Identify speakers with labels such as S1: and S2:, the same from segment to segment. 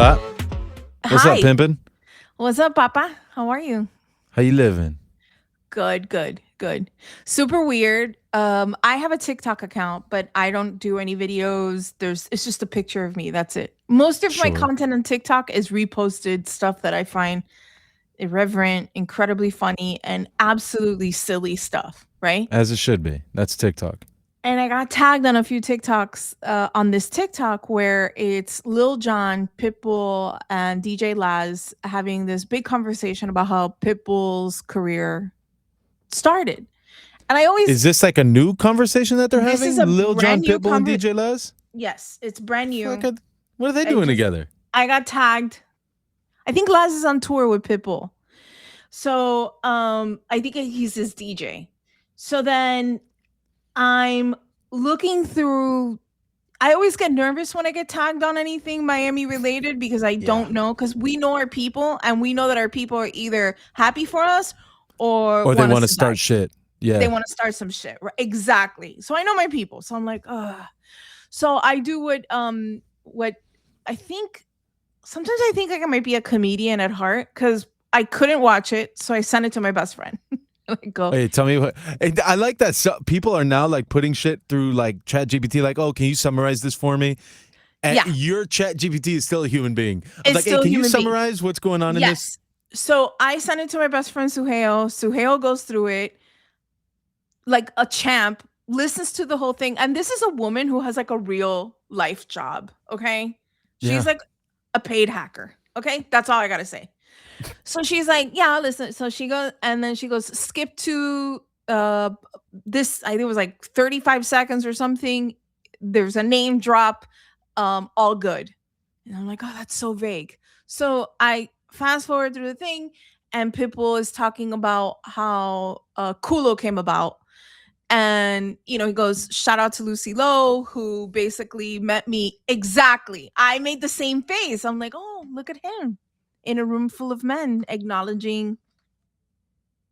S1: Hola. What's up,
S2: Hi.
S1: pimpin'?
S2: What's up, Papa? How are you?
S1: How you living?
S2: Good, good, good. Super weird. I have a TikTok account, but I don't do any videos. It's just a picture of me. That's it. Most of my
S1: Sure.
S2: content on TikTok is reposted stuff that I find irreverent, incredibly funny, and absolutely silly stuff, right?
S1: As it should be. That's TikTok.
S2: And I got tagged on a few TikToks on this TikTok where it's Lil Jon, Pitbull, and DJ Laz having this big conversation about how Pitbull's career started. And I
S1: Is
S2: always,
S1: this like a new conversation that they're
S2: this is
S1: having?
S2: a
S1: Lil
S2: brand
S1: Jon,
S2: new
S1: Pitbull, and DJ Les?
S2: yes, it's brand
S1: Fuck,
S2: new.
S1: what are they
S2: I
S1: doing
S2: just,
S1: together?
S2: I got tagged. I think Laz is on tour with Pitbull. So I think he's his DJ. So then I'm looking through. I always get nervous when I get tagged on anything Miami related because I
S1: Yeah.
S2: don't know, because we know our people and we know that our people are either happy for us or
S1: Or they
S2: want us
S1: want to
S2: to die.
S1: start shit.
S2: They
S1: Yeah.
S2: want to start some shit. Right? Exactly. So I know my people. So I'm like, ugh. So I do what I think sometimes I think like I might be a comedian at heart because I couldn't watch it. So I sent it to my best friend. Like, go.
S1: Hey, tell me what. Hey, I like that. So, people are now like putting shit through like Chat GPT, like, oh, can you summarize this for me? And
S2: Yeah,
S1: your Chat GPT is still a human being. I'm
S2: it's
S1: like, hey,
S2: still a
S1: can you
S2: human being.
S1: summarize what's going on in this?
S2: Yes. So I sent it to my best friend Suhail. Suhail goes through it like a champ, listens to the whole thing. And this is a woman who has like a real life job. Okay. She's
S1: Yeah.
S2: like a paid hacker. Okay. That's all I got to say. So she's like, yeah, listen. So she goes, and then she goes, skip to this, I think it was like 35 seconds or something. There's a name drop, all good. And I'm like, oh, that's so vague. So I fast forward through the thing, and Pitbull is talking about how Kulo came about. And, he goes, shout out to Lucy Lowe, who basically met me exactly. I made the same face. I'm like, oh, look at him in a room full of men acknowledging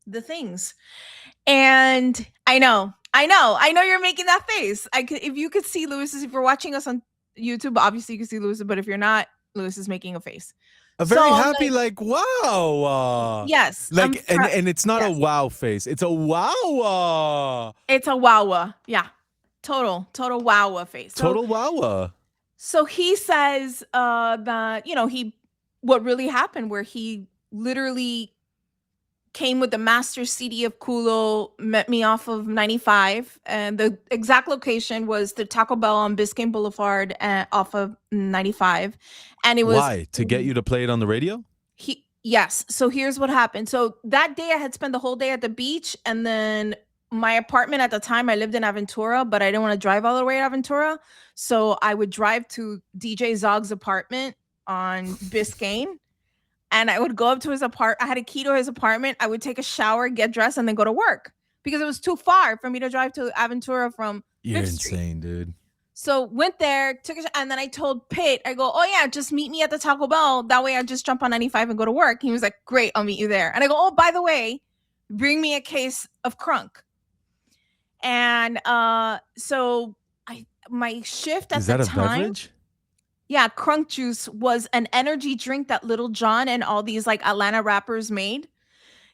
S2: the things. And I know you're making that face. If you could see Lewis's, if you're watching us on YouTube, obviously you can see Lewis, but if you're not, Lewis is making a face.
S1: A
S2: So
S1: very
S2: I'm
S1: happy,
S2: like,
S1: like, wow.
S2: yes,
S1: Like, and it's not a
S2: yes,
S1: wow face. It's a wow.
S2: it's a wowa. Yeah. Total wowa face. So
S1: Total wow.
S2: he says that, what really happened where he literally came with the master CD of Kulo, met me off of 95, and the exact location was the Taco Bell on Biscayne Boulevard off of 95. And it was
S1: Why? To get you to play it on the radio?
S2: yes. So here's what happened. So that day I had spent the whole day at the beach, and then my apartment at the time, I lived in Aventura, but I didn't want to drive all the way to Aventura. So I would drive to DJ Zog's apartment on Biscayne, and I would go up to his apartment. I had a key to his apartment. I would take a shower, get dressed, and then go to work because it was too far for me to drive to Aventura from
S1: You're
S2: 5th Street.
S1: insane, dude.
S2: So went there, and then I told Pitt, I go, oh yeah, just meet me at the Taco Bell. That way I just jump on 95 and go to work. He was like, great, I'll meet you there. And I go, oh, by the way, bring me a case of Krunk. And so my shift at
S1: Is
S2: the
S1: that a
S2: time,
S1: beverage?
S2: yeah, Krunk juice was an energy drink that Little John and all these like Atlanta rappers made.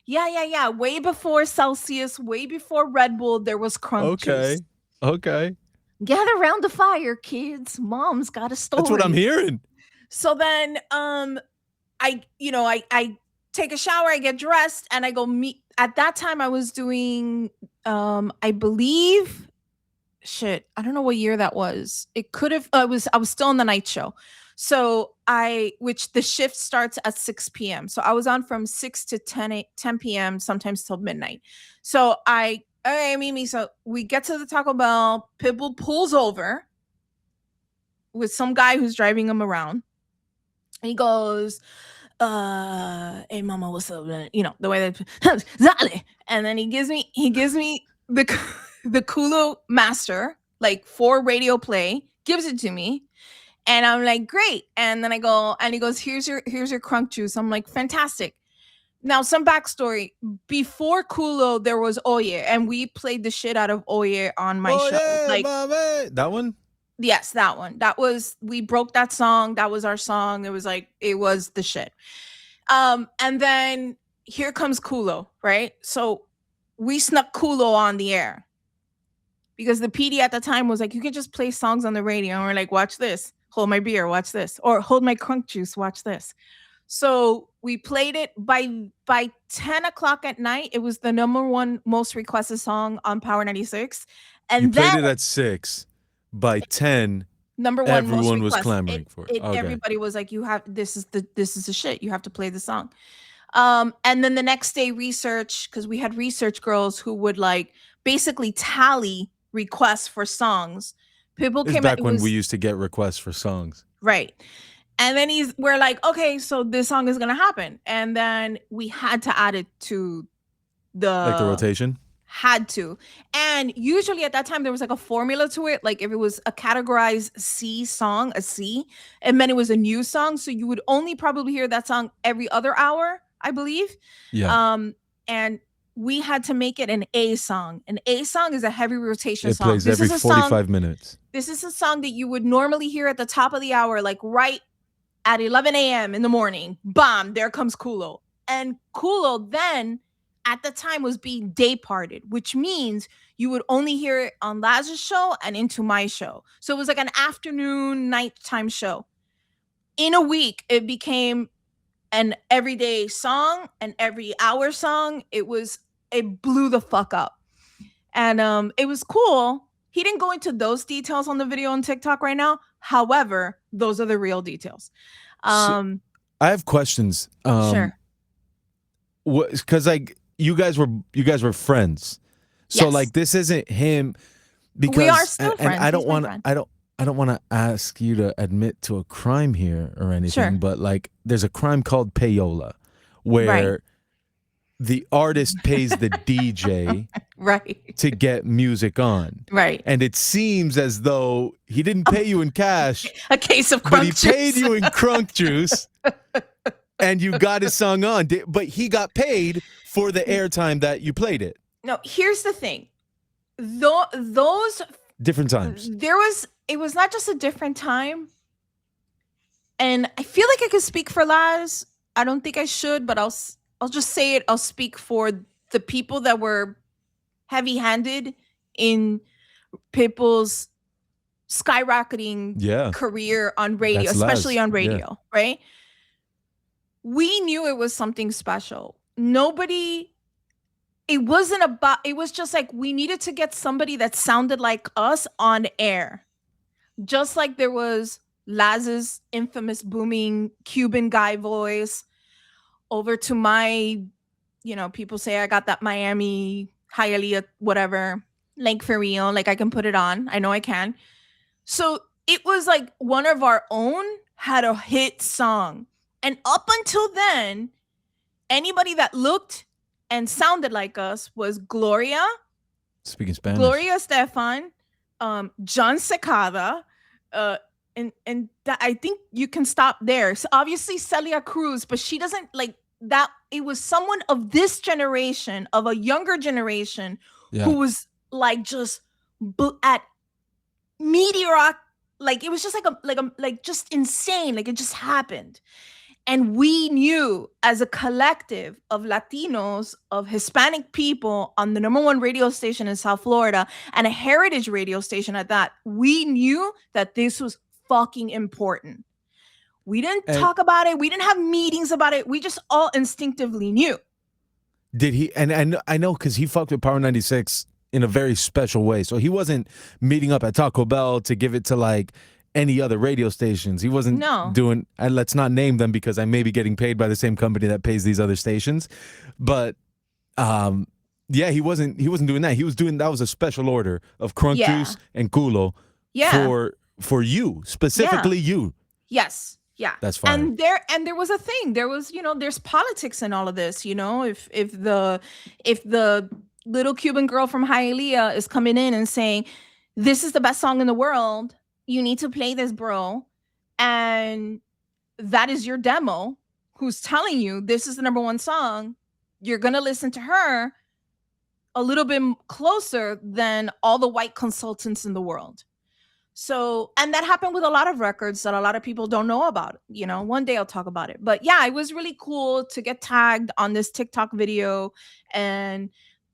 S2: Yeah. Way before Celsius, way before Red Bull, there was Krunk juice.
S1: Okay.
S2: Gather around the fire, kids. Mom's got a story.
S1: That's what I'm hearing.
S2: So then I take a shower, I get dressed, and I go meet. At that time I was doing I believe I don't know what year that was. It could have I was still on the night show. So which the shift starts at 6 p.m. So I was on from 6 to 10 p.m., sometimes till midnight. So Mimi. So we get to the Taco Bell. Pitbull pulls over with some guy who's driving him around. He goes, hey mama, what's up? The way that and then he gives me the Kulo Master, like for radio play, gives it to me. And I'm like, great. And then I go, and he goes, here's your Krunk juice. I'm like, fantastic. Now, some backstory. Before Kulo, there was Oye, and we played the shit out of Oye on my show. Like,
S1: Mame. That one?
S2: Yes, that one. That was we broke that song. That was our song. It was like it was the shit. And then here comes Kulo, right? So we snuck Kulo on the air because the PD at the time was like, you can just play songs on the radio. And we're like, watch this. Hold my beer, watch this. Or hold my Krunk juice, watch this. So we played it by 10 o'clock at night. It was the number one most requested song on Power 96.
S1: You
S2: And then
S1: played it at 6. By 10,
S2: number one most
S1: everyone was
S2: request. It
S1: clamoring for it.
S2: it
S1: Okay.
S2: everybody was like, you have this is the shit. You have to play the song. And then the next day research, because we had research girls who would like basically tally requests for songs. People
S1: It's
S2: came at
S1: back
S2: it
S1: when we
S2: was
S1: used to get requests for songs.
S2: right. And then we're like, okay, so this song is gonna happen. And then we had to add it to
S1: Like the
S2: the
S1: rotation?
S2: had to. And usually at that time there was like a formula to it. Like if it was a categorized C song, a C, it meant it was a new song. So you would only probably hear that song every other hour, I believe.
S1: Yeah.
S2: And we had to make it an A song. An A song is a heavy rotation
S1: It
S2: song.
S1: plays every 45 minutes.
S2: This is a song that you would normally hear at the top of the hour, like right at 11 a.m. in the morning. Bam, there comes Kulo. And Kulo then at the time was being day parted, which means you would only hear it on Laz's show and into my show. So it was like an afternoon, nighttime show. In a week, it became an everyday song, an every hour song. It blew the fuck up. And it was cool. He didn't go into those details on the video on TikTok right now. However, those are the real details.
S1: So, I have questions.
S2: Sure.
S1: Because like you guys were friends, so
S2: Yes.
S1: like this isn't him. Because
S2: We are still
S1: and
S2: friends.
S1: I don't
S2: He's my
S1: want
S2: friend.
S1: I don't want to ask you to admit to a crime here or anything.
S2: Sure.
S1: But like there's a crime called payola, where
S2: Right.
S1: the artist pays the DJ
S2: Right.
S1: to get music on.
S2: Right.
S1: And it seems as though he didn't pay you in cash,
S2: A case of
S1: but he
S2: Krunk
S1: paid
S2: juice.
S1: you in Krunk juice, and you got his song on. But he got paid for the airtime that you played it.
S2: No, here's the thing. Those
S1: Different times.
S2: it was not just a different time. And I feel like I could speak for Laz. I don't think I should, but I'll just say it. I'll speak for the people that were heavy-handed in people's skyrocketing career on radio,
S1: That's
S2: especially
S1: Laz.
S2: on radio, right? We knew it was something special. It was just like we needed to get somebody that sounded like us on air. Just like there was Laz's infamous booming Cuban guy voice over to my, people say I got that Miami, Hialeah, whatever, Lake for real. Like I can put it on. I know I can. So it was like one of our own had a hit song. And up until then, anybody that looked and sounded like us was Gloria.
S1: Speaking Spanish.
S2: Gloria Estefan, John Secada, and I think you can stop there. So obviously Celia Cruz, but she doesn't like that. It was someone of this generation, of a younger generation, who was like just at meteoric, like it was just like just insane, like it just happened. And we knew as a collective of Latinos, of Hispanic people on the number one radio station in South Florida and a heritage radio station at that, we knew that this was fucking important. We didn't talk about it. We didn't have meetings about it. We just all instinctively knew.
S1: Did he? And I know because he fucked with Power 96 in a very special way. So he wasn't meeting up at Taco Bell to give it to like any other radio stations. He wasn't doing, and let's not name them because I may be getting paid by the same company that pays these other stations. But yeah, he wasn't doing that. He was doing, that was a special order of Krunk juice and Culo for you, specifically you.
S2: Yes. Yeah.
S1: That's fine.
S2: And there was a thing. There was, there's politics in all of this, if the little Cuban girl from Hialeah is coming in and saying, this is the best song in the world, you need to play this, bro. And that is your demo who's telling you this is the number one song. You're going to listen to her a little bit closer than all the white consultants in the world. So, and that happened with a lot of records that a lot of people don't know about. You know, one day I'll talk about it. But yeah, it was really cool to get tagged on this TikTok video and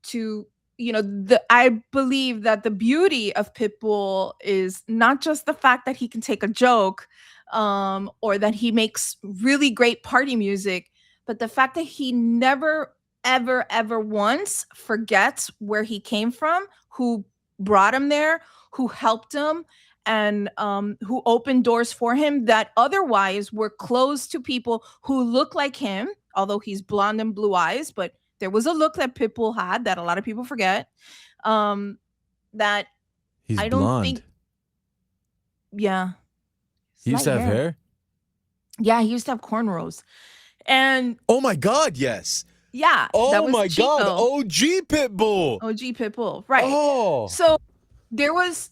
S2: to, you know, I believe that the beauty of Pitbull is not just the fact that he can take a joke or that he makes really great party music, but the fact that he never, ever, ever once forgets where he came from, who brought him there, who helped him, and who opened doors for him that otherwise were closed to people who look like him, although he's blonde and blue eyes, but there was a look that Pitbull had that a lot of people forget. That
S1: He's
S2: I don't
S1: blonde.
S2: think, yeah.
S1: He used to have hair?
S2: Yeah, he used to have cornrows. And
S1: oh my God, yes.
S2: Yeah.
S1: Oh my
S2: Chico.
S1: God, OG Pitbull.
S2: OG Pitbull, right.
S1: Oh.
S2: So there was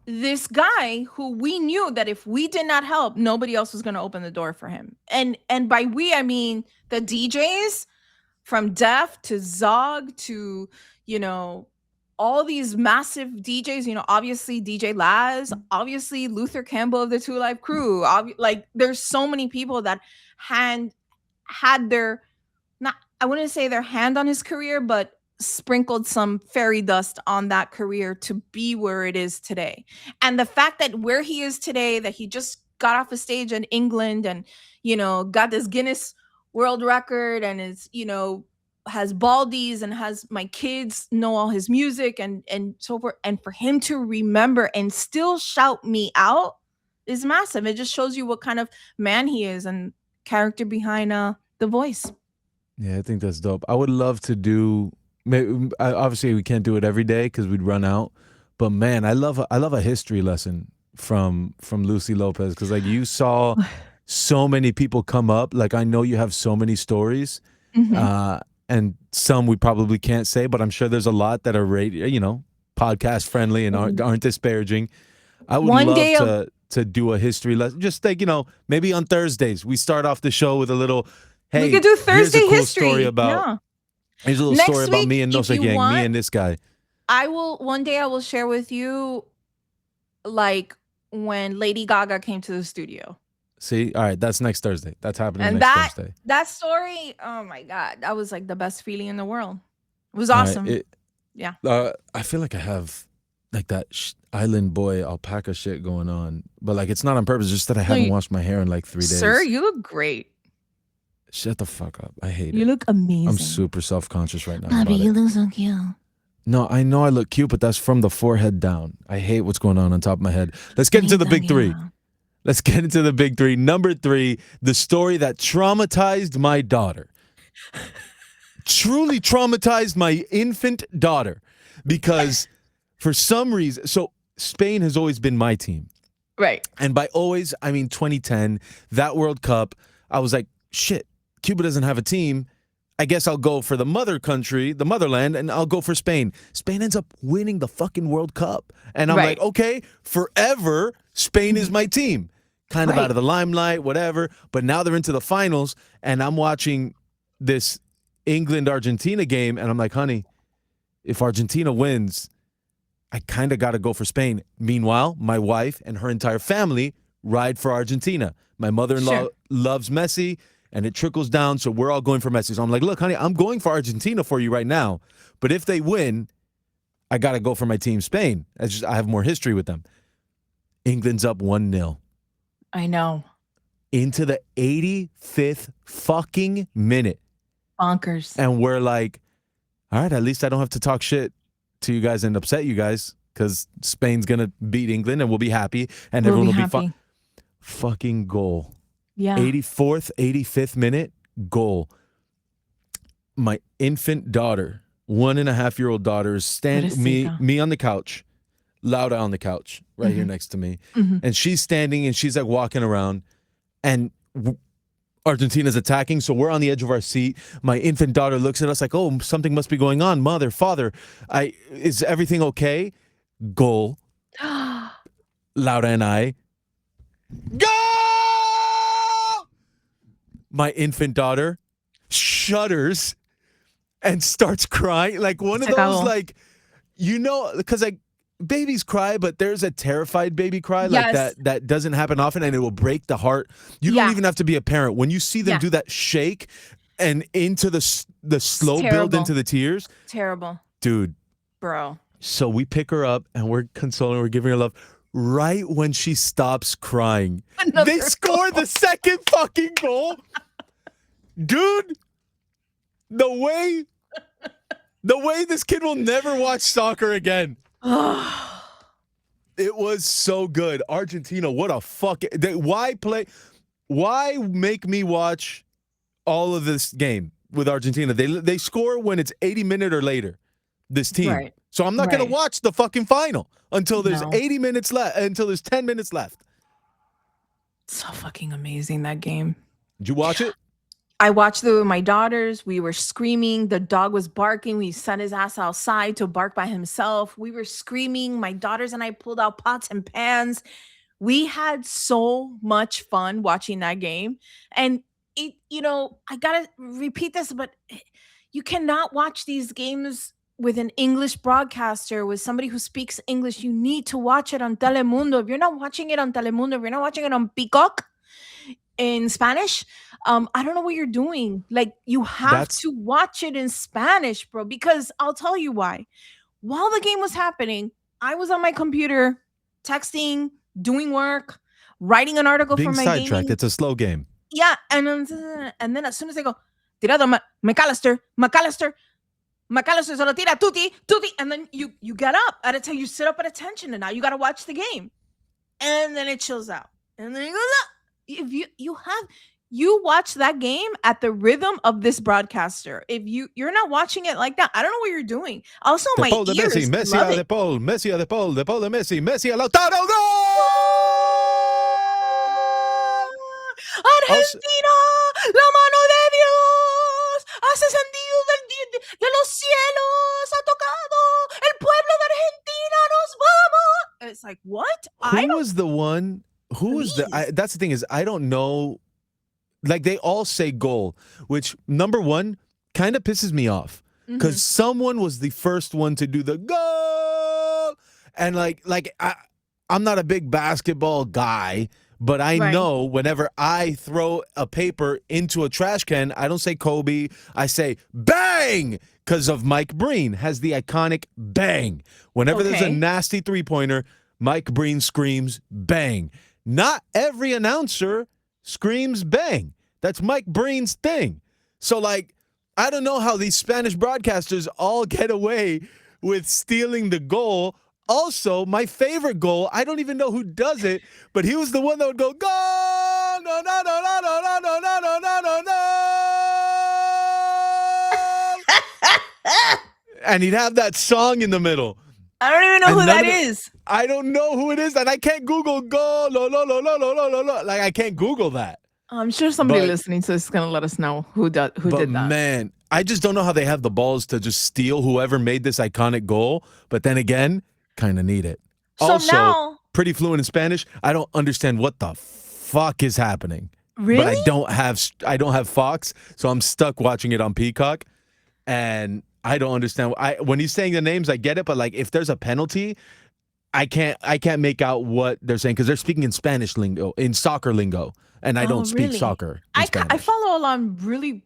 S2: this guy who we knew that if we did not help, nobody else was going to open the door for him. And by we, I mean the DJs from Def to Zog to, you know, all these massive DJs, you know, obviously DJ Laz, obviously Luther Campbell of the Two Live Crew. Like there's so many people that had their, not, I wouldn't say their hand on his career, but sprinkled some fairy dust on that career to be where it is today. And the fact that where he is today, that he just got off a stage in England and, you know, got this Guinness World Record and is, you know, has baldies and has my kids know all his music and so forth. And for him to remember and still shout me out is massive. It just shows you what kind of man he is and character behind The Voice.
S1: Yeah, I think that's dope. I would love to do. Obviously, we can't do it every day because we'd run out. But man, I love a history lesson from Lucy Lopez, because like you saw so many people come up. Like I know you have so many stories, and some we probably can't say, but I'm sure there's a lot that are radio, you know, podcast friendly and aren't disparaging. I would love to do a history lesson. Just like, you know, maybe on Thursdays we start off the show with a little. Hey,
S2: we could do Thursday
S1: here's a cool
S2: history.
S1: Story about, Here's a little
S2: Next
S1: story about
S2: week,
S1: me and Nosa Gang, me and this guy.
S2: One day I will share with you, like, when Lady Gaga came to the studio.
S1: See? All right, that's next Thursday. That's happening next Thursday.
S2: That story, oh my God, that was like the best feeling in the world. It was awesome. Yeah.
S1: I feel like I have like that island boy alpaca shit going on, but like it's not on purpose, just that I haven't washed my hair in like 3 days.
S2: Sir, you look great.
S1: Shut the fuck up. I hate it.
S2: You look amazing.
S1: I'm super self-conscious right now.
S2: Bobby, you look so cute.
S1: No, I know I look cute, but that's from the forehead down. I hate what's going on top of my head. Let's get into the big three. Let's get into the big three. Number 3, the story that traumatized my daughter. Truly traumatized my infant daughter. Because for some reason, so Spain has always been my team.
S2: Right.
S1: And by always, I mean 2010, that World Cup, I was like, shit, Cuba doesn't have a team. I guess I'll go for the mother country, the motherland, and I'll go for Spain. Spain ends up winning the fucking World Cup. And I'm like, okay, forever, Spain is my team. Kind of out of the limelight, whatever. But now they're into the finals, and I'm watching this England-Argentina game, and I'm like, honey, if Argentina wins, I kind of got to go for Spain. Meanwhile, my wife and her entire family ride for Argentina. My mother-in-law loves Messi. And it trickles down, so we're all going for Messi. So I'm like, look, honey, I'm going for Argentina for you right now. But if they win, I got to go for my team, Spain. I have more history with them. England's up 1-0.
S2: I know.
S1: Into the 85th fucking minute.
S2: Bonkers.
S1: And we're like, all right, at least I don't have to talk shit to you guys and upset you guys, because Spain's going to beat England and we'll be happy and everyone will be fine. Fucking goal.
S2: Yeah.
S1: 84th, 85th minute, goal. My infant daughter, 1.5-year-old daughter, is me on the couch, Lauda on the couch, right here next to me. And she's standing and she's like walking around, and Argentina's attacking, so we're on the edge of our seat. My infant daughter looks at us like, oh, something must be going on. Mother, father, is everything okay? Goal. Lauda and I. Go! My infant daughter shudders and starts crying, like one of those, like, you know, because like babies cry, but there's a terrified baby cry like
S2: Yes.
S1: that doesn't happen often, and it will break the heart. You don't even have to be a parent. When you see them do that shake and into the slow build into the tears.
S2: Terrible.
S1: Dude.
S2: Bro.
S1: So we pick her up and we're consoling her, we're giving her love. Right when she stops crying, they score the second fucking goal. Dude, the way this kid will never watch soccer again. It was so good. Argentina, what a why make me watch all of this game with Argentina? They score when it's 80 minutes or later, this team.
S2: Right.
S1: So I'm not going to watch the fucking final until there's 80 minutes left, until there's 10 minutes left.
S2: So fucking amazing, that game.
S1: Did you watch it?
S2: I watched it with my daughters. We were screaming. The dog was barking. We sent his ass outside to bark by himself. We were screaming. My daughters and I pulled out pots and pans. We had so much fun watching that game. And I gotta repeat this, but you cannot watch these games with an English broadcaster, with somebody who speaks English. You need to watch it on Telemundo. If you're not watching it on Telemundo, if you're not watching it on Peacock in Spanish, I don't know what you're doing. Like, you have to watch it in Spanish, bro, because I'll tell you why. While the game was happening, I was on my computer texting, doing work, writing an article for my
S1: sidetracked. It's a slow game.
S2: Yeah, and then as soon as they go, tirado McAllister se lo tira, tutti, and then you get up at a time, you sit up at attention, and now you got to watch the game, and then it chills out, and then you go, if you watch that game at the rhythm of this broadcaster. If you're not watching it like that, I don't know what you're doing. Also, my ears
S1: Messi
S2: love
S1: a de Paul, Messi a de Paul, de Paul de Messi, Messi a Lautaro, gol!
S2: Argentina, la mano de Dios hace sentido de los cielos, ha tocado, el pueblo de Argentina, nos vamos. And it's like, what?
S1: That's the thing, is I don't know. Like, they all say goal, which, number one, kind of pisses me off, because someone was the first one to do the goal. And I'm not a big basketball guy, but I know whenever I throw a paper into a trash can, I don't say Kobe, I say bang, because of Mike Breen has the iconic bang. Whenever there's a nasty three-pointer, Mike Breen screams bang. Not every announcer screams bang. That's Mike Breen's thing. So, I don't know how these Spanish broadcasters all get away with stealing the goal. Also, my favorite goal, I don't even know who does it, but he was the one that would go, goal! No, no, no, no, no, no, no, no, no, no, no, no! And he'd have that song in the middle.
S2: I don't even know who that is.
S1: I don't know who it is, and I can't Google goal. No, no, no, no, no, no, no, no. I can't Google that.
S2: I'm sure somebody listening to this is going to let us know who did that.
S1: Man, I just don't know how they have the balls to just steal whoever made this iconic goal. But then again, kind of need it.
S2: So
S1: also,
S2: now,
S1: pretty fluent in Spanish. I don't understand what the fuck is happening.
S2: Really?
S1: But I don't have Fox, so I'm stuck watching it on Peacock, and I don't understand. When he's saying the names, I get it, but if there's a penalty, I can't make out what they're saying, because they're speaking in Spanish lingo, in soccer lingo, and I don't speak soccer in Spanish.
S2: I follow along pretty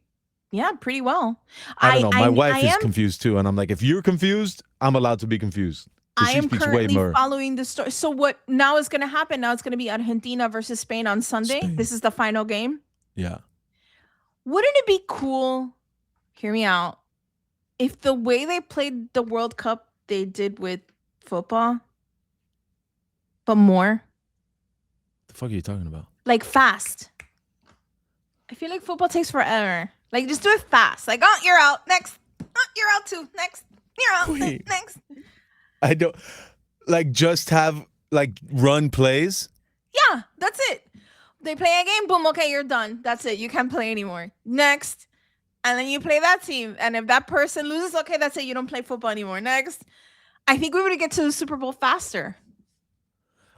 S2: well.
S1: I don't know. My wife is confused too, and I'm like, if you're confused, I'm allowed to be confused.
S2: I am currently following the story. So what now is going to happen? Now it's going to be Argentina versus Spain on Sunday. This is the final game.
S1: Yeah.
S2: Wouldn't it be cool? Hear me out. If the way they played the World Cup, they did with football, but more.
S1: The fuck are you talking about?
S2: Fast. I feel like football takes forever. Just do it fast. You're out. Next. You're out too. Next. You're out.
S1: Wait.
S2: Next.
S1: I don't just have run plays.
S2: Yeah, that's it. They play a game, boom, okay, you're done. That's it. You can't play anymore. Next. And then you play that team. And if that person loses, okay, that's it. You don't play football anymore. Next. I think we would get to the Super Bowl faster.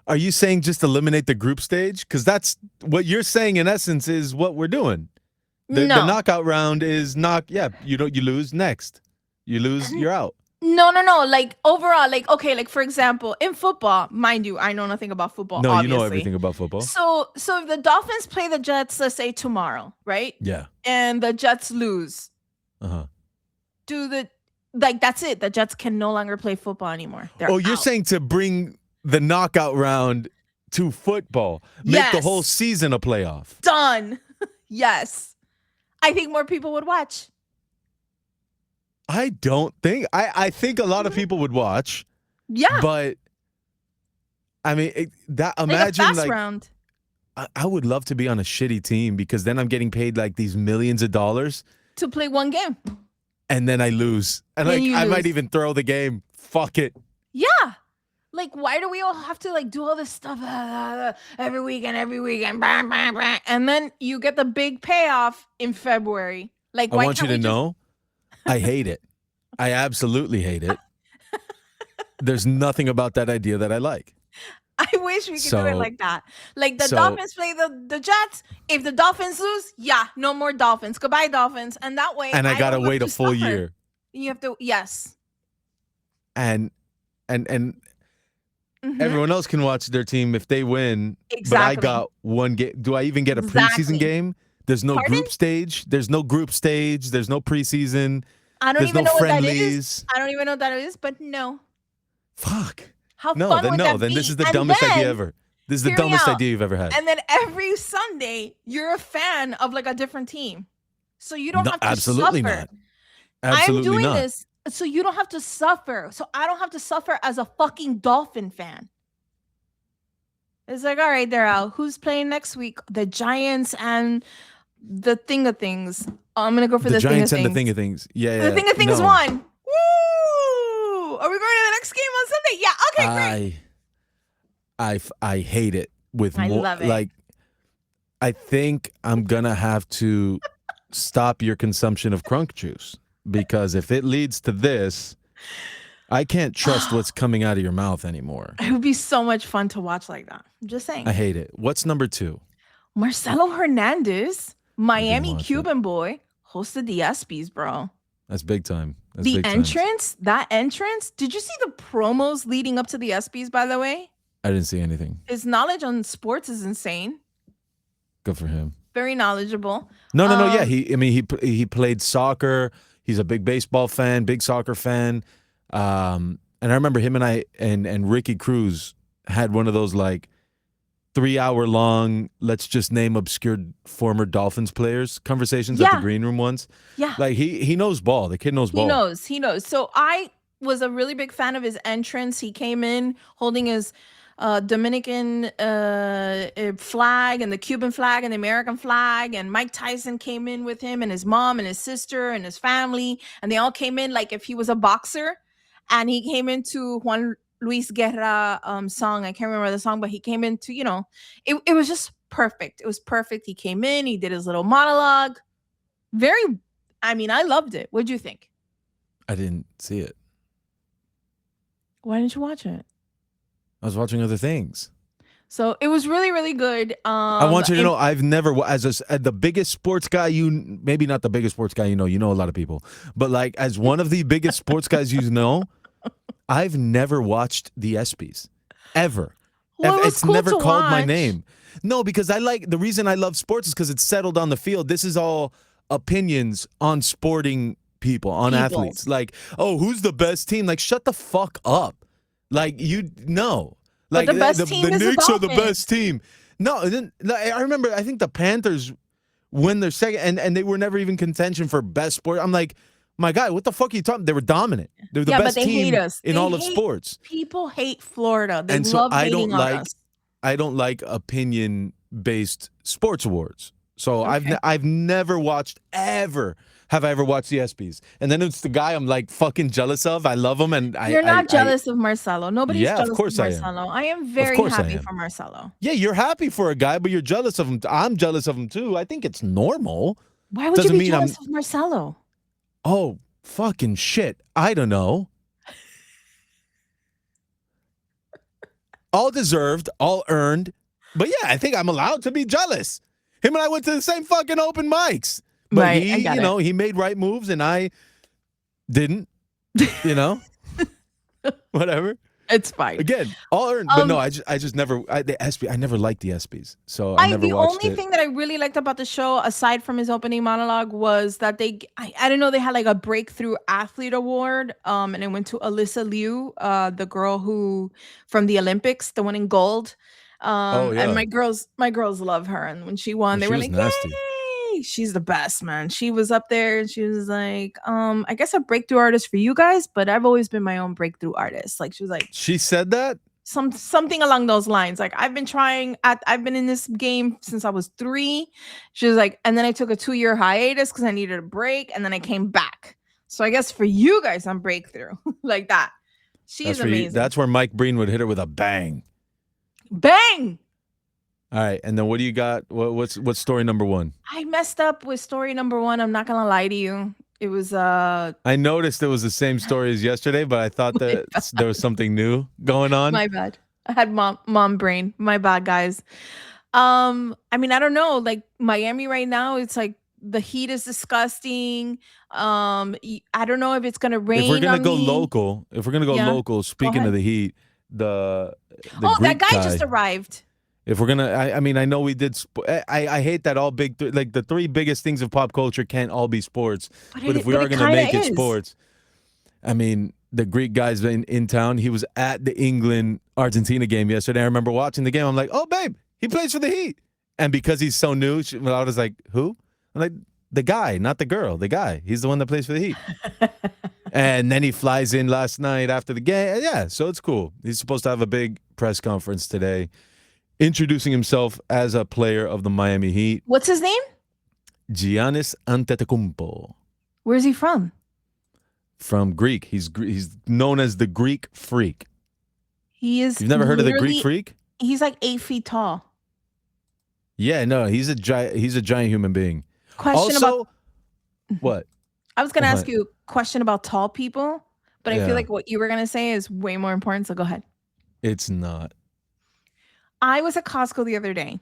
S1: Are you saying just eliminate the group stage? Because that's what you're saying in essence is what we're doing. The knockout round is you lose next. You lose, you're out.
S2: No. Like overall, like okay, like for example, in football, mind you, I know nothing about football,
S1: No, you know
S2: obviously.
S1: everything about football.
S2: So if the Dolphins play the Jets, let's say tomorrow, right?
S1: Yeah.
S2: And the Jets lose,
S1: Uh-huh.
S2: do the like that's it. The Jets can no longer play football anymore. They're
S1: Oh, you're
S2: out.
S1: saying to bring the knockout round to football, make the whole
S2: Yes.
S1: season a playoff.
S2: Done. Yes. I think more people would watch.
S1: I don't think I think a lot of
S2: Mhm.
S1: people would watch,
S2: Yeah.
S1: but I mean that
S2: Like a
S1: imagine
S2: fast
S1: like
S2: round.
S1: I would love to be on a shitty team because then I'm getting paid like these millions of dollars
S2: To play one game.
S1: and then I lose. And
S2: And
S1: like
S2: you
S1: I might
S2: lose.
S1: even throw the game. Fuck it.
S2: Yeah. Like, why do we all have to like do all this stuff every weekend, bang, bang, bang, and then you get the big payoff in February? Like,
S1: I
S2: why
S1: want you
S2: can't
S1: to
S2: we just?
S1: know I hate it. I absolutely hate it. There's nothing about that idea that I like.
S2: I wish we could do it
S1: So
S2: like that. Like the
S1: so
S2: Dolphins play the Jets. If the Dolphins lose, yeah, no more Dolphins. Goodbye, Dolphins. And that way,
S1: and I
S2: I
S1: gotta
S2: don't have
S1: wait a
S2: to
S1: full
S2: suffer.
S1: year.
S2: You have to, yes.
S1: And
S2: Hmm.
S1: everyone else can watch their team if they win, but I
S2: Exactly.
S1: got one game. Do I even get a preseason
S2: Exactly.
S1: game? There's no
S2: Pardon?
S1: group stage. There's no group stage. There's no preseason.
S2: I don't
S1: There's
S2: even
S1: no
S2: know what that is.
S1: friendlies.
S2: I don't even know what that is, but no.
S1: Fuck.
S2: How fun would
S1: No.
S2: that
S1: Then this
S2: be?
S1: is the
S2: And
S1: dumbest idea
S2: then,
S1: ever. This is the
S2: hear me
S1: dumbest
S2: out.
S1: idea you've ever had.
S2: And then every Sunday, you're a fan of like a different team. So you don't
S1: No,
S2: have to
S1: absolutely
S2: suffer.
S1: not.
S2: I'm
S1: Absolutely
S2: doing
S1: not.
S2: this so you don't have to suffer. So I don't have to suffer as a fucking Dolphin fan. It's like, all right, they're out. Who's playing next week? The Giants and the Thing of Things. Oh, I'm gonna go for
S1: The
S2: the Thing of
S1: Giants and the
S2: Things.
S1: Thing of Things.
S2: The
S1: Yeah.
S2: Thing of Things
S1: No.
S2: won. Woo! Are we going to the next game on Sunday? Yeah. Okay, great.
S1: I hate it with
S2: I
S1: more
S2: love it.
S1: like I think I'm gonna have to stop your consumption of Krunk juice because if it leads to this, I can't trust what's coming out of your mouth anymore.
S2: It would be so much fun to watch like that. I'm just saying.
S1: I hate it. What's number 2?
S2: Marcelo Hernandez, Miami
S1: watch
S2: Cuban boy, hosted the ESPYs, bro.
S1: That's big time. That's
S2: The
S1: big time.
S2: entrance, that entrance. Did you see the promos leading up to the ESPYs, by the way?
S1: I didn't see anything.
S2: His knowledge on sports is insane.
S1: Good for him.
S2: Very knowledgeable.
S1: No. Yeah, he played soccer. He's a big baseball fan, big soccer fan. And I remember him and I and Ricky Cruz had one of those like 3-hour long, let's just name obscure former Dolphins players conversations at the
S2: Yeah.
S1: green room once.
S2: Yeah.
S1: Like he knows ball. The kid knows ball.
S2: He knows. So I was a really big fan of his entrance. He came in holding his Dominican flag and the Cuban flag and the American flag. And Mike Tyson came in with him and his mom and his sister and his family. And they all came in like if he was a boxer. And he came into Juan Luis Guerra song. I can't remember the song, but he came into, it was just perfect. It was perfect. He came in, he did his little monologue. I loved it. What'd you think?
S1: I didn't see it.
S2: Why didn't you watch it?
S1: I was watching other things.
S2: So it was really, really good.
S1: I want you to know I've never, as the biggest sports guy, maybe not the biggest sports guy you know a lot of people, but like as one of the biggest sports guys you know, I've never watched the ESPYs ever.
S2: Well, it was
S1: it's
S2: cool
S1: never
S2: to
S1: called my
S2: watch.
S1: name. No, because the reason I love sports is because it's settled on the field. This is all opinions on sporting people, on athletes. Like, oh, who's the best team? Like, shut the fuck up. Like, Like
S2: but the best team
S1: the
S2: is
S1: Knicks
S2: the
S1: are the best team. No, I remember. I think the Panthers win their second, and they were never even contention for best sport. I'm like, my guy, what the fuck are you talking? They were dominant. They're the best
S2: but they
S1: team
S2: hate us.
S1: in all of sports.
S2: People hate Florida. They
S1: And so
S2: love hating on us.
S1: I don't like opinion-based sports awards. So
S2: Okay.
S1: I've never watched ever. Have I ever watched the ESPYs? And then it's the guy I'm like fucking jealous of. I love him, and
S2: You're not jealous of Marcelo. Nobody's jealous
S1: of course
S2: of
S1: I am.
S2: Marcelo. I am very happy for Marcelo.
S1: Yeah, you're happy for a guy, but you're jealous of him. I'm jealous of him too. I think it's normal.
S2: Why would
S1: Doesn't
S2: you be
S1: mean
S2: jealous of Marcelo?
S1: Oh, fucking shit. I don't know. All deserved, all earned. But yeah, I think I'm allowed to be jealous. Him and I went to the same fucking open mics. But
S2: Right,
S1: he,
S2: I got it.
S1: he made right moves and I didn't. You know, whatever.
S2: It's fine.
S1: Again, all earned, but no, I just never the ESPY. I never liked the ESPYs, so I never
S2: the
S1: watched
S2: only
S1: it.
S2: thing that I really liked about the show, aside from his opening monologue, was that I don't know, they had like a breakthrough athlete award, and it went to Alyssa Liu, the girl who from the Olympics, the one in gold,
S1: Oh
S2: and
S1: yeah,
S2: my girls love her, and when she won,
S1: well,
S2: they
S1: she
S2: were
S1: was
S2: like,
S1: nasty.
S2: "Yay!" She's the best, man. She was up there, and she was like, I guess a breakthrough artist for you guys, but I've always been my own breakthrough artist." Like she was like,
S1: She said that.
S2: something along those lines. Like I've been in this game since I was 3. She was like, and then I took a 2-year hiatus because I needed a break, and then I came back. So I guess for you guys, I'm breakthrough like that. She's amazing.
S1: That's where Mike Breen would hit her with a bang.
S2: Bang.
S1: All right, and then what do you got? What's story number 1?
S2: I messed up with story number 1. I'm not gonna lie to you. It was
S1: I noticed it was the same story as yesterday, but I thought that there was something new going on.
S2: My bad. I had mom brain. My bad, guys. I mean, I don't know. Like Miami right now, it's like the heat is disgusting. I don't know if it's gonna rain.
S1: If we're gonna
S2: on
S1: go
S2: me.
S1: local, speaking of the heat, the
S2: that
S1: Greek
S2: guy just arrived.
S1: If we're gonna, I mean, I know we did. I hate that all big, like the 3 biggest things of pop culture can't all be sports. But if we are gonna make it sports, I mean, the Greek guy's in town. He was at the England-Argentina game yesterday. I remember watching the game. I'm like, oh, babe, he plays for the Heat. And because he's so new, I was like, who? I'm like, the guy, not the girl, the guy. He's the one that plays for the Heat. And then he flies in last night after the game. Yeah, so it's cool. He's supposed to have a big press conference today, introducing himself as a player of the Miami Heat.
S2: What's his name?
S1: Giannis Antetokounmpo.
S2: Where's he from?
S1: From Greek. He's known as the Greek Freak.
S2: He is.
S1: You've never heard of the Greek Freak?
S2: He's like 8 feet tall.
S1: Yeah, no, he's a giant human being. What?
S2: I was going to ask you a question about tall people, but I feel like what you were going to say is way more important, so go ahead.
S1: It's not.
S2: I was at Costco the other day,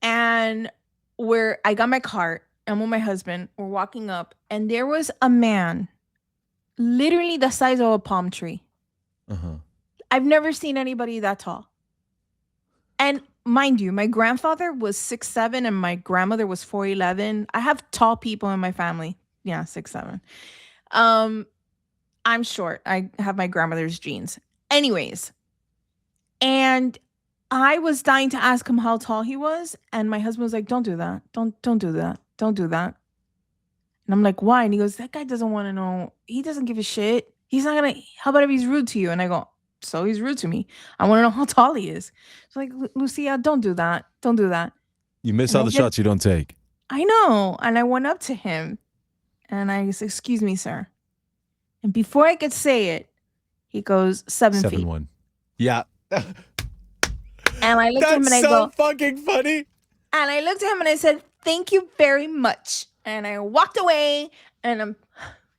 S2: and where I got my cart, and with my husband, we're walking up, and there was a man literally the size of a palm tree.
S1: Uh-huh.
S2: I've never seen anybody that tall. And mind you, my grandfather was 6'7" and my grandmother was 4'11". I have tall people in my family. Yeah, 6'7". I'm short. I have my grandmother's genes. Anyways, and I was dying to ask him how tall he was, and my husband was like, "Don't do that. Don't do that. Don't do that." And I'm like, "Why?" And he goes, "That guy doesn't want to know. He doesn't give a shit. He's not gonna. How about if he's rude to you?" And I go, "So he's rude to me. I want to know how tall he is." So like, Lucia, don't do that. Don't do that.
S1: You miss all the shots you don't take.
S2: I know. And I went up to him, and I said, "Excuse me, sir." And before I could say it, he goes, 7 feet.
S1: 7'1". Yeah.
S2: And I looked at him and I go,
S1: "That's so fucking funny."
S2: And I looked at him and I said, "Thank you very much." And I walked away, and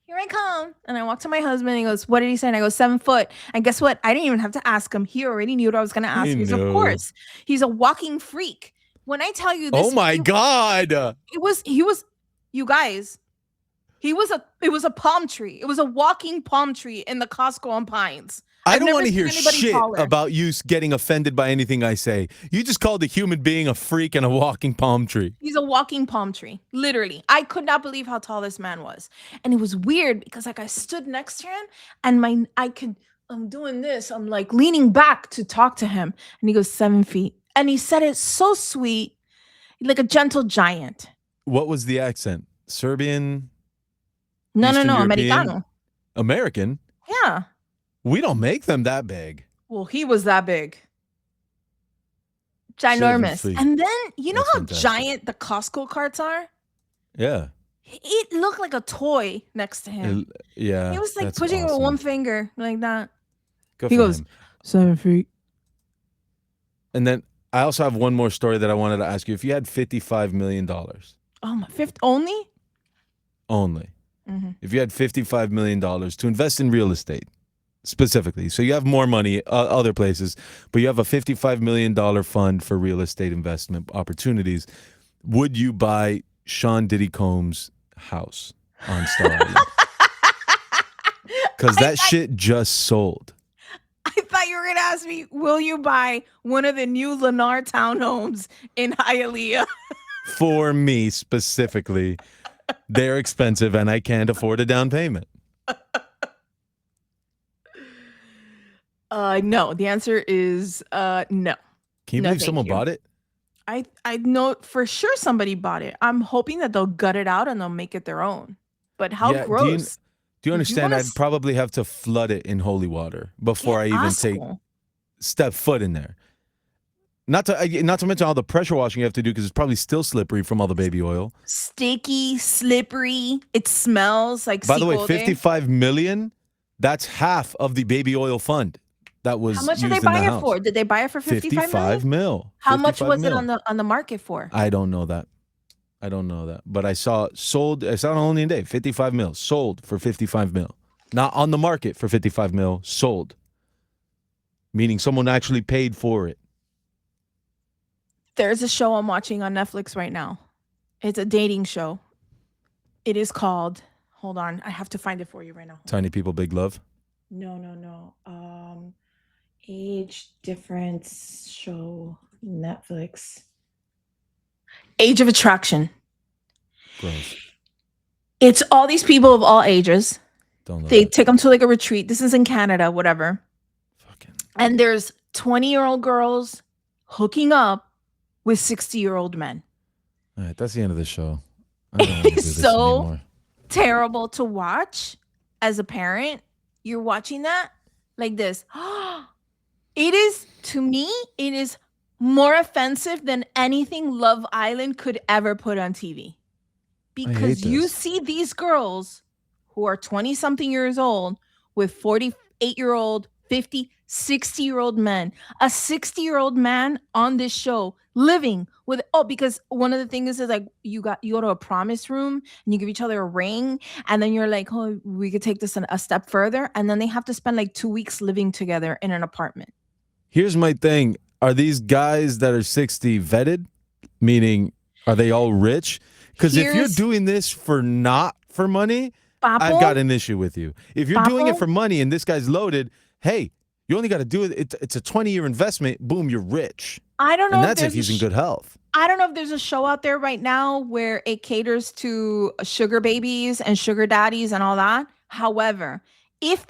S2: here I come. And I walked to my husband, and he goes, "What did he say?" And I go, 7 foot. And guess what? I didn't even have to ask him. He already knew what I was going to ask. Because of course, he's a walking freak. When I tell you this,
S1: oh my God,
S2: it was you guys. It was a palm tree. It was a walking palm tree in the Costco on Pines.
S1: I don't want to hear shit about you getting offended by anything I say. You just called a human being a freak and a walking palm tree.
S2: He's a walking palm tree, literally. I could not believe how tall this man was. And it was weird because like I stood next to him and I'm doing this. I'm like leaning back to talk to him. And he goes, 7 feet. And he said it so sweet, like a gentle giant.
S1: What was the accent? Serbian?
S2: No, Americano.
S1: American?
S2: Yeah.
S1: We don't make them that big.
S2: Well, he was that big. Ginormous. And then, you know how giant the Costco carts are?
S1: Yeah.
S2: It looked like a toy next to him.
S1: Yeah.
S2: He was like pushing it with one finger like that.
S1: He goes,
S2: 7 feet.
S1: And then I also have one more story that I wanted to ask you. If you had $55 million.
S2: Oh, my fifth only?
S1: Only.
S2: Mm-hmm.
S1: If you had $55 million to invest in real estate, specifically. So you have more money other places, but you have a $55 million fund for real estate investment opportunities. Would you buy Sean Diddy Combs' house on Star Island? because that shit just sold.
S2: I thought you were going to ask me, will you buy one of the new Lennar townhomes in Hialeah?
S1: For me specifically, they're expensive and I can't afford a down payment.
S2: No. The answer is no.
S1: Can you believe someone bought it?
S2: I know for sure somebody bought it. I'm hoping that they'll gut it out and they'll make it their own. But how gross.
S1: Do you understand? I'd probably have to flood it in holy water before I even step foot in there. Not to mention all the pressure washing you have to do because it's probably still slippery from all the baby oil.
S2: Sticky, slippery. It smells like.
S1: By the way, $55 million. That's half of the baby oil fund that was.
S2: How much did they buy it for? Did they buy it for $55 million? How much was it on the market for?
S1: I don't know that. But I saw sold. I saw it on only a day. $55 million sold for $55 million. Not on the market for $55 million. Sold. Meaning someone actually paid for it.
S2: There's a show I'm watching on Netflix right now. It's a dating show. It is called. Hold on, I have to find it for you right now.
S1: Tiny People, Big Love.
S2: No. Age difference show, Netflix. Age of Attraction.
S1: Gross.
S2: It's all these people of all ages. They take them to like a retreat. This is in Canada, whatever. And there's 20-year-old girls hooking up with 60-year-old men.
S1: All right, that's the end of the show. I don't want to do this
S2: so
S1: anymore.
S2: Terrible to watch as a parent. You're watching that like this. It is, to me, it is more offensive than anything Love Island could ever put on TV. Because you see these girls who are 20-something years old with 48-year-old, 50, 60-year-old men. A 60-year-old man on this show living with, because one of the things is like you go to a promise room and you give each other a ring and then you're like, oh, we could take this a step further. And then they have to spend like 2 weeks living together in an apartment.
S1: Here's my thing. Are these guys that are 60 vetted? Meaning, are they all rich? Because if you're doing this not for money, I've got an issue with you. If you're doing it for money and this guy's loaded, hey, you only got to do it. It's a 20-year investment. Boom, you're rich.
S2: I don't know.
S1: And that's if he's in good health.
S2: I don't know if there's a show out there right now where it caters to sugar babies and sugar daddies and all that. However, if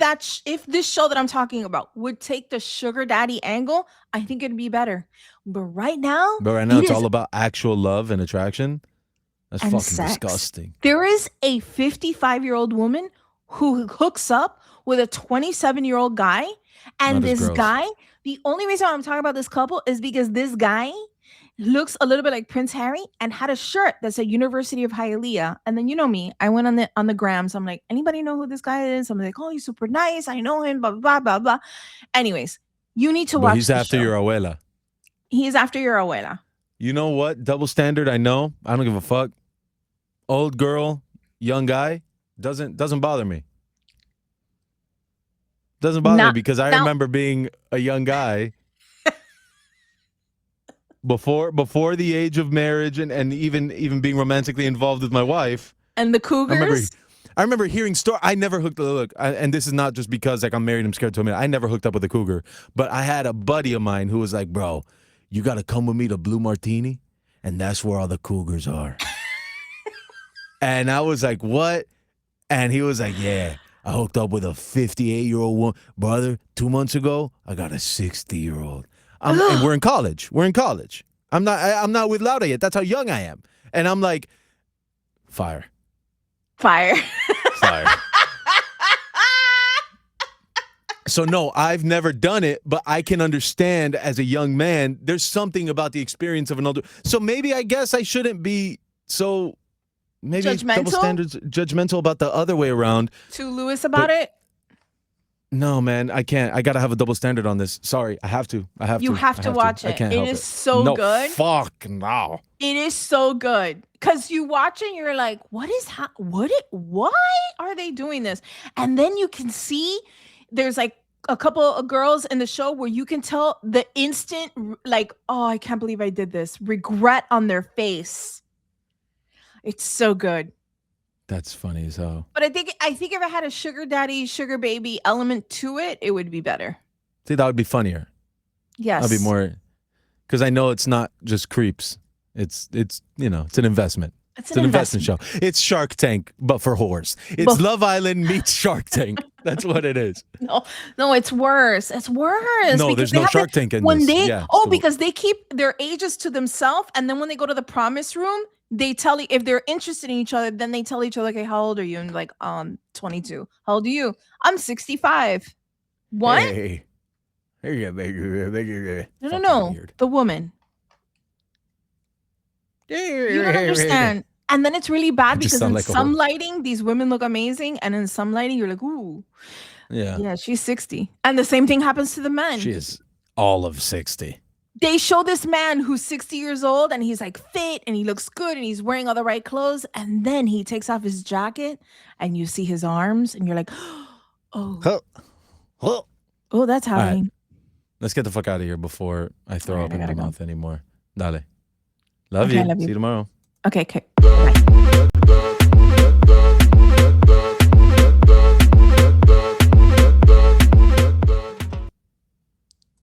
S2: this show that I'm talking about would take the sugar daddy angle, I think it'd be better. But right now
S1: it's all about actual love and attraction. That's fucking disgusting.
S2: There is a 55-year-old woman who hooks up with a 27-year-old guy. And this guy, the only reason I'm talking about this couple is because this guy looks a little bit like Prince Harry and had a shirt that said University of Hialeah. And then you know me, I went on the grams. I'm like, anybody know who this guy is? I'm like, oh, he's super nice. I know him, blah, blah, blah, blah. Anyways, you need to watch
S1: he's after your abuela.
S2: He's after your abuela.
S1: You know what? Double standard, I know. I don't give a fuck. Old girl, young guy, doesn't bother me. Doesn't bother me because I remember being a young guy before the age of marriage and even being romantically involved with my wife.
S2: And the cougars?
S1: I remember hearing stories. I never hooked up. And this is not just because like I'm married, I'm scared to admit. I never hooked up with a cougar. But I had a buddy of mine who was like, bro, you got to come with me to Blue Martini, and that's where all the cougars are. And I was like, what? And he was like, yeah. I hooked up with a 58-year-old woman. Brother, 2 months ago, I got a 60-year-old. And we're in college. I'm not with Lauda yet. That's how young I am. And I'm like, fire. So no, I've never done it, but I can understand as a young man, there's something about the experience of an older. So maybe I guess I shouldn't be so... Maybe double standards, judgmental about the other way around.
S2: To Lewis about it?
S1: No, man, I can't. I got to have a double standard on this. Sorry, I have to.
S2: You have to watch it.
S1: I can't help it.
S2: It is so good.
S1: Fuck no.
S2: It is so good. Because you watch it and you're like, why are they doing this? And then you can see there's like a couple of girls in the show where you can tell the instant, like, oh, I can't believe I did this. Regret on their face. It's so good.
S1: That's funny as hell.
S2: But I think if it had a sugar daddy, sugar baby element to it, it would be better.
S1: See, that would be funnier.
S2: Yes.
S1: That'd be more, because I know it's not just creeps. It's it's an investment. It's an investment show. It's Shark Tank, but for whores. It's Love Island meets Shark Tank. That's what it is.
S2: No, it's worse. It's worse.
S1: No, there's no Shark Tank in this.
S2: Because they keep their ages to themselves, and then when they go to the promise room, they tell you if they're interested in each other, then they tell each other, okay, how old are you? And like, 22. How old are you? I'm 65. What?
S1: Hey.
S2: No. The woman. You don't understand. And then it's really bad because in some lighting, these women look amazing. And in some lighting, you're like, ooh. Yeah, she's 60. And the same thing happens to the men.
S1: She is all of 60.
S2: They show this man who's 60 years old and he's like fit and he looks good and he's wearing all the right clothes. And then he takes off his jacket and you see his arms and you're like, oh, that's happening.
S1: Right. Let's get the fuck out of here before I throw up in my mouth anymore. Dale. Love you. See you tomorrow.
S2: Okay. Bye.